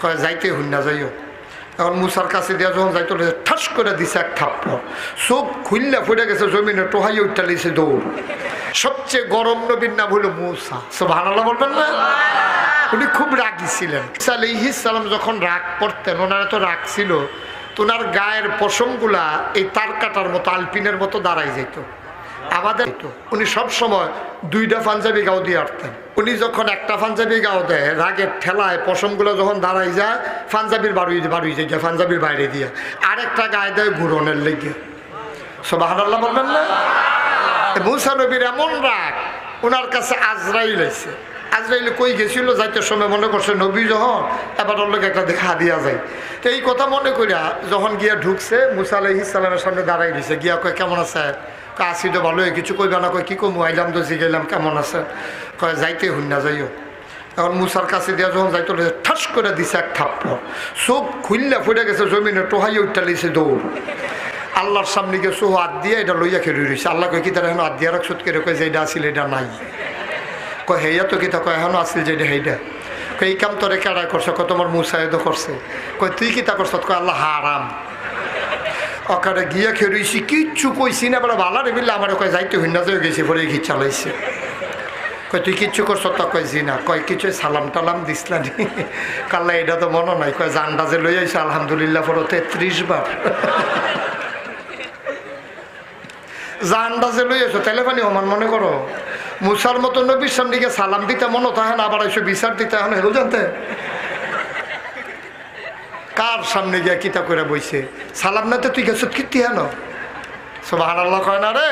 কয় যাইতে হইন না যাইও। এখন মুসার কাছে দিয়া যখন যাইতো ঠাস করে দিছে এক থাপ্পড়, চোখ খুললা ফুটে গেছে জমিনে, টোহাই উঠটা লিছে দৌড়। সবচেয়ে গরম নবীর নাম হলো মুসা, সুবহানাল্লাহ বলবেন না? উনি খুব রাগী ছিলেন। ঈসা আলাইহিস সালাম যখন রাগ করতেন, ওনারা তো রাগ ছিল, তো ওনার গায়ের পশমগুলা এই তার কাটার মতো আলপিনের মতো দাঁড়াই যেত। আমাদের উনি সবসময় দুইটা পাঞ্জাবি গাও দিয়ে আটতেন। উনি যখন একটা পাঞ্জাবি গাও দেয়, রাগের ঠেলায় পশমগুলো যখন দাঁড়াই যায়, পাঞ্জাবির বাড়ুই যায়, পাঞ্জাবির বাইরে দিয়ে আরেকটা গায়ে দেয় ঘুরনের লেগে। সুবহানাল্লাহ বলবেন না? মুসা নবীর এমন রাগ, ওনার কাছে আজরাইল এসে, আজরাইল কই গেছিল, যাইতে সময় মনে করছে নবী যখন এবার ওর লোক একটা দেখা দিয়া যায়। তো এই কথা মনে করিয়া যখন গিয়া ঢুকছে, মুসা আলাইহিস সালামের সামনে দাঁড়াই দিছে, গিয়া কয় কেমন আছে? আসি তো ভালো, কিছু কইবা না? কয় কি কমু, আইলাম তো জিগাইলাম কেমন আছে? কয় যাইতে হইন না যাইও। এখন মুসার কাছে দিয়া যখন যাইতো ঠাস করে দিছে এক থাপ্পড়, চোখ খুললা ফুটে গেছে জমিনে, টোহাই উঠটা লিছে দৌড়। আল্লাহর সামনে গিয়ে সো হাত দিয়ে এটা লইয়া খেলে রয়েছে। আল্লাহ কয় কি তারা এখন হাত দিয়া রাখছত কে? কয় যে এটা আসিল এটা নাই। কয় হেয়া তো কিতা? কয় এখনো আসিল যে এটা সেইটা। কয় এই কাম তোরে কেডাই করছে? কয় তোমার মুসাইদ করছে। কয় তুই কিতা করছ? কয় আল্লাহ হারাম। অকারে গিয়া খেয়েছি, কিচ্ছু কইছি না, বলে ভালো রে বিল্লা আমার। কয় যাইতে হইন না যাই গেছি, পরে ঘি চালাইছে। কয় তুই কিচ্ছু করছ? তো কয় জি না। কয় কিছু সালাম টালাম দিসলা নি? কাল্লা এটা তো মনে নাই। কয় জানটা যে লই আইছে আলহামদুলিল্লাহ পড়ো 33 বার। জানটা যে লই আইছো তাইলে পানি সমান মনে করো? মুসার মতো নবীর সামনে গিয়ে সালাম দিতে মনে থাকে না, আবার এসে বিচার দিতে এখন হেরো জানতে কার সামনে গিয়া কিতা করে বইছে? সালাম না তো তুই গেছ কীর্তি হেন? সুবহানাল্লাহ কয় না রে?